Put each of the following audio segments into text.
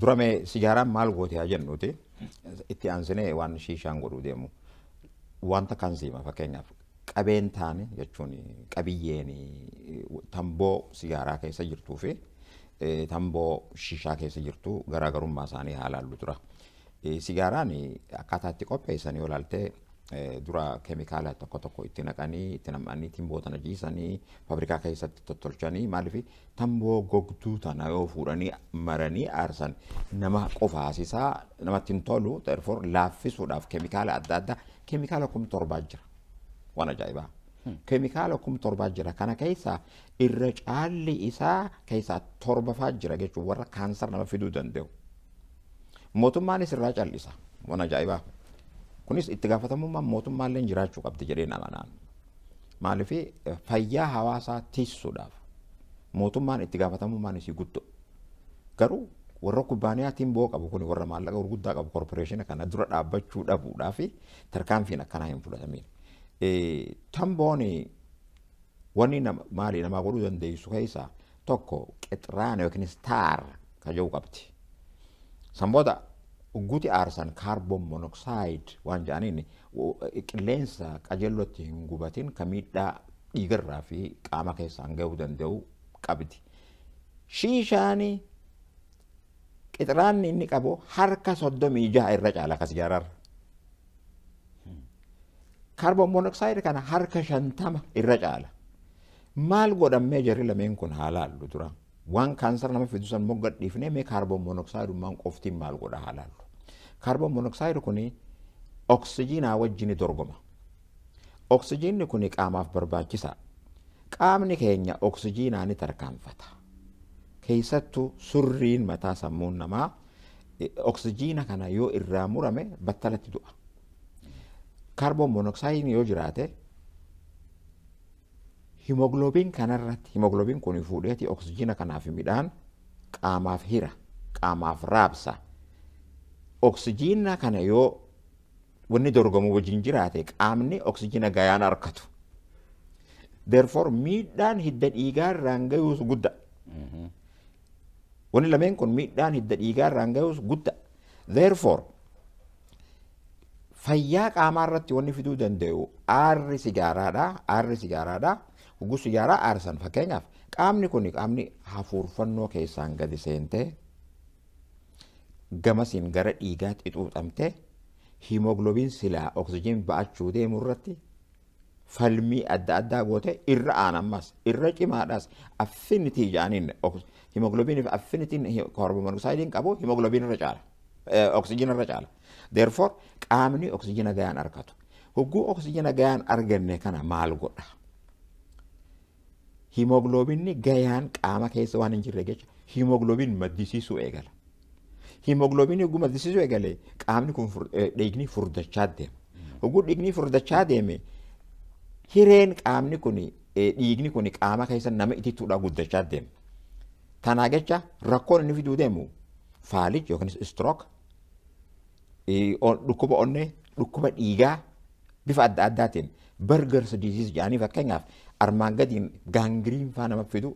durame sigaaraan maal goote haa jennuuti itti aansinee waan shiishaan godhuu deemu wanta kan siima fakkeenyaaf qabeen taane jechuun qabiyyeen tamboo sigaaraa keessa jirtuu fi tamboo shiishaa keessa jirtu garaagarummaa isaanii haa ilaallu dura. Sigaaraan akkaataa itti qopheessan yoo ilaalte dura keemikaala tokko tokko itti naqanii itti nam'anii timboo tana jiisanii fabrikaa keessatti tottolchanii maaliif tamboo gogduu tana yoo fuudhanii maranii aarsan nama qofaasisaa namatti hin tolu therefore laaffisuudhaaf keemikaala adda addaa keemikaala 17 jira waan ajaa'ibaa keemikaala 17 jira kana keessa irra caalli isaa keessaa 7 jira jechuun warra kaansar nama fiduu danda'u mootummaanis irraa callisa waan ajaa'ibaa. Kunis itti gaafatamummaan mootummaallee jiraachuu qabdi jedhee amanaan. Maaliif fayyaa hawaasaa tiisuudhaaf mootummaan itti gaafatamummaan isii guddoo. Garuu warra kubbaaniyaa timboo qabu kun warra maallaqa gurguddaa qabu korporeeshina kana dura dhaabbachuu dhabuudhaaf tarkaanfiin akkanaa hin fudhatamin. Tamboon wanni maali namaa godhuu dandeessu keessaa tokko qexraana yookiin staar kaja'uu qabdi. Sanbooda Uguti aarsan carbon monoxide waan jedhaniin qilleensa qajeellotti hin gubatin kan miidhaa dhiigarraa fi qaama keessaan gahuu danda'u qabdi. Shiishaan qixraanni inni qabu harka 36 irra caala akka sigaaraarra. Carbon monoxide kana harka 50 irra caala. Maal godhamee jarri lameen kun haa laallu dura. Waan kaansar nama fidu san mogga dhiifnee mee carbon monoxide maan qoftiin maal godha haa laallu. Carbon monoxide kuni oksijiinaa wajjin dorgoma. Oksijiinni kuni qaamaaf barbaachisaa. Qaamni keenya oksijiinaa ni tarkaanfata. Keessattuu surriin mataa sammuun namaa oksijiina kana yoo irraa murame battalatti du'a. Carbon monoxide yoo jiraate himoglobiin kanarratti himoglobiin kuni fuudheeti oksijiina kanaaf midhaan qaamaaf hira qaamaaf raabsa. Oksijiina kana yoo wanni dorgomu wajjin jiraate qaamni oksijiina gayaan argatu. Therefore miidhaan hidda dhiigaa irraan gahus gudda. Wanni lameen kun miidhaan hidda dhiigaa irraan gahus gudda. Therefore fayyaa qaamaa irratti wanni fiduu danda'u aarri sigaaraadha. Aarri sigaaraadha. Hoguu sigaaraa aarsan fakkeenyaaf qaamni kun qaamni hafuurfannoo keessaan gadi seentee gamasiin gara dhiigaatti xuuxamtee himoglobiin silaa oksijiin ba'achuu deemu irratti falmii adda addaa goote irra aanammas irra cimaadhaas affinitii jedhaniin himoglobiiniif affinitiin carbon monoxide qabu himoglobiin irra caala oksijiin irra caala. Therefore qaamni oksijiina gayaan argatu. Hoguu oksijiina gayaan arganne kana maal godha? Himoglobiinni gayaan qaama keessa waan hin jirre jecha himoglobiin maddisiisuu eegala. Himoglobiinni hoguu maddisiisuu eegale qaamni kun dhiigni furdachaa deema. Hoguu dhiigni furdachaa deeme hireen qaamni kun dhiigni kun qaama keessa nama itittuudha guddachaa deema. Tanaa jecha rakkoon inni fiduu deemu faalich yookiin stroke dhukkuba onnee dhukkuba dhiigaa bifa adda addaatiin Burgers disease jedhanii fakkeenyaaf armaan gadiin gaangiriin faa nama fidu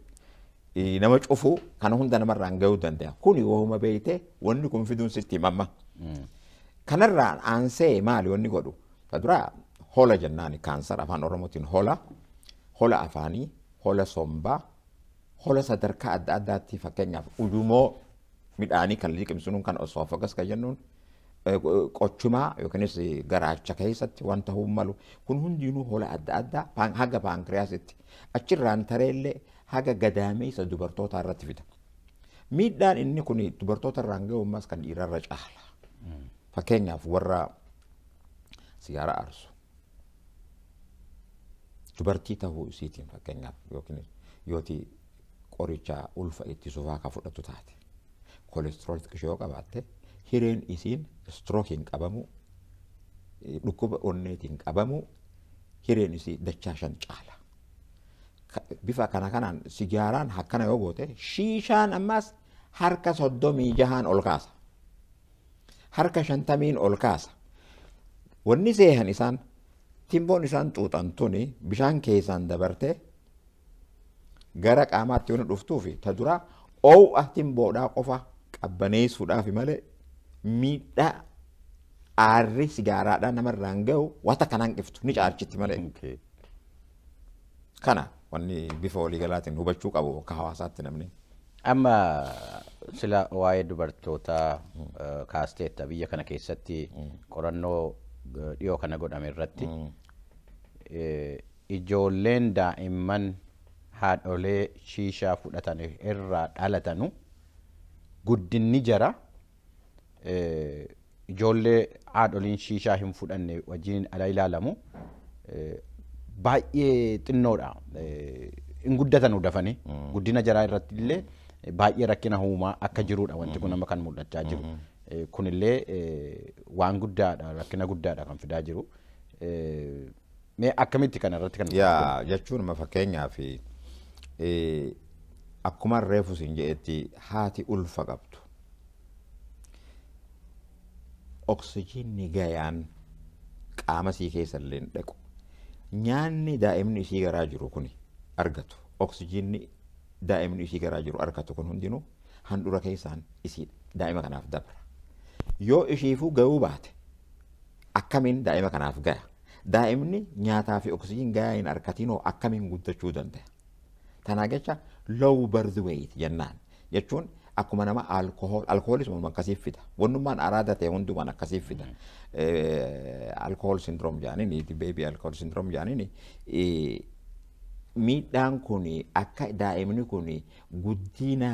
nama cufuu kana hunda namarraan gahuu danda'a. Kuni wooma beeytee wanni kun fiduun sitti mamma. Kanarraan aansee maali wanni godhu? Duraa hola jennaani kaansar afaan Oromootiin hola, hola afaanii, hola sombaa, hola sadarkaa adda addaatti fakkeenyaaf ujumoo midhaanii kan liqimsuun kan osoofagas kan jennuun qochumaa yookiinis garaacha keessatti wanta hummalu kun hundinuu hola adda addaa haga paankiriyaasitti achirraan tareellee haga gadaameessa dubartoota irratti fida. Miidhaan inni kun dubartoota irraan gahu ammas kan dhiirarra caala. Fakkeenyaaf warra sigaara aarsu. Dubartii tahuu isiitiin fakkeenyaaf yookiin yooti qoricha ulfa ittisuuf akka fudhatu taate. Kolesterool xiqqoo yoo qabaatte hireen isiin strookiin qabamu dhukkuba onneetiin qabamu hireen isii dachaa 5 caala. Bifa kanaan sigaaraan akkana yoo goote shiishaan ammas harka 36 ol kaasa. Harka 50 ol kaasa. Wanni seehan isaan timboon isaan xuuxan tuni bishaan keessaan dabarte gara qaamaatti yoo dhuftuufi ta dura oo'a timboodhaa qofa qabbaneessuudhaaf malee miidhaa aarri sigaaraadhaan namarraan ga'u wanta kan hanqiftu ni caalchitti malee. Kana wanni bifa waliigalaatiin hubachuu qabu akka hawaasaatti namni. Amma sila waa'ee dubartootaa kaasteetta biyya kana keessatti qorannoo dhiyoo kana godhame irratti ijoolleen daa'imman haadholee shiishaa fudhatan irraa dhalatanu guddinni jara ijoollee haadholiin shiishaa hin fudhanne wajjin ala ilaalamu baay'ee xinnoodha. Hin guddatanu dafanii guddina jaraa irratti illee baay'ee rakkina uumaa akka jirudha wanti kun amma kan mul'achaa jiru. Kunillee waan guddaadha rakkina guddaadha kan fidaa jiru. Mee akkamitti kana irratti kan jechuun ma fakkeenyaaf akkuma reefu siin jedhetti haati ulfa qabdu. Oksijiinni gayaan qaama sii keessa illee hin dhaqu. Nyaanni daa'imni ishii garaa jiru kuni argatu. Oksijiinni daa'imni ishii garaa jiru argatu kun hundinuu handhuura keessaan isii daa'ima kanaaf dabra. Yoo ishiifuu ga'uu baate akkamiin daa'ima kanaaf gaya? Daa'imni nyaataa fi oksijiin gayaa hin argatinoo akkamiin guddachuu danda'a? Tanaa jecha low birth weight jennaan jechuun akkuma nama alkohoolismuun akkasiif fida. Wannummaan araada ta'e hundumaan akkasiif fida. Alkohol syndrome jaaniin baby alkohol syndrome jaaniin miidhaan kun akka daa'imni kun guddina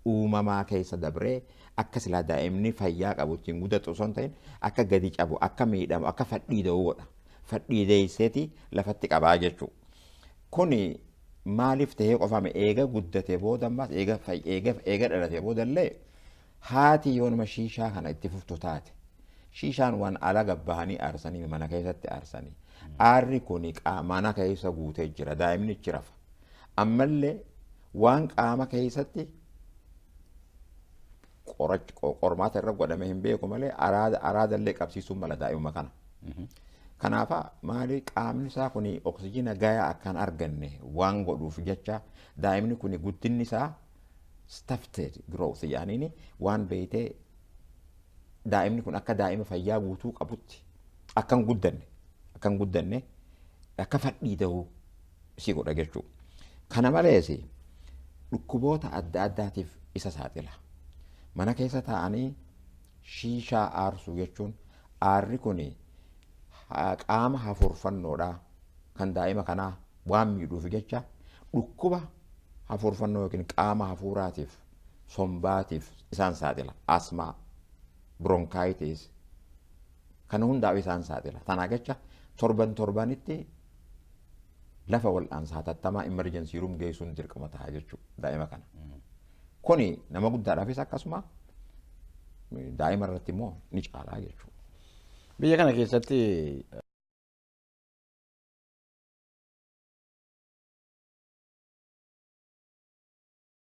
uumamaa keessa dabree akka silaa daa'imni fayyaa qabu ittiin guddatu osoo hin ta'in akka gadi cabu akka miidhamu akka fadhiida'uu godha. Fadhiideesseeti lafatti qabaa jechuudha. Kuni maaliif ta'ee qofame eega guddatee booda ammas eega dhalatee boodallee haati yoo nama shiishaa kana itti fuftu taate shiishaan waan ala gabbahanii aarsanii mana keessatti aarsanii aarri kun mana keessa guutee jira daa'imni ichi rafa ammallee waan qaama keessatti qormaata irra godhame hin beeku malee araadallee qabsiisuun mala daa'ima kana. Kanaaf maali qaamni isaa kun oksijiina gayaa akkan arganne waan godhuuf jecha daa'imni kun guddinni isaa stuffed growth yaaniin waan beeytee daa'imni kun akka daa'ima fayyaa guutuu qabutti akkan guddanne akka fadhiida'uu si godha jechuudha. Kana malees dhukkuboota adda addaatiif isa saaxila. Mana keessa taa'anii shiishaa aarsuu jechuun aarri kun qaama hafuurfannoodhaa kan daa'ima kanaa waan miidhuuf jecha dhukkuba hafuurfannoo yookiin qaama hafuuraatiif sombaatiif isaan saaxila. Asmaa, bronkitis kan hundaaf isaan saaxila. Tanaa jecha torbanitti lafa wal'aansa hatattamaa emergency room geessuun dirqama ta'a jechuudha daa'ima kana. Kuni nama guddaadhaafis akkasuma daa'ima irratti immoo ni caalaa jechuudha. Biyya kana keessatti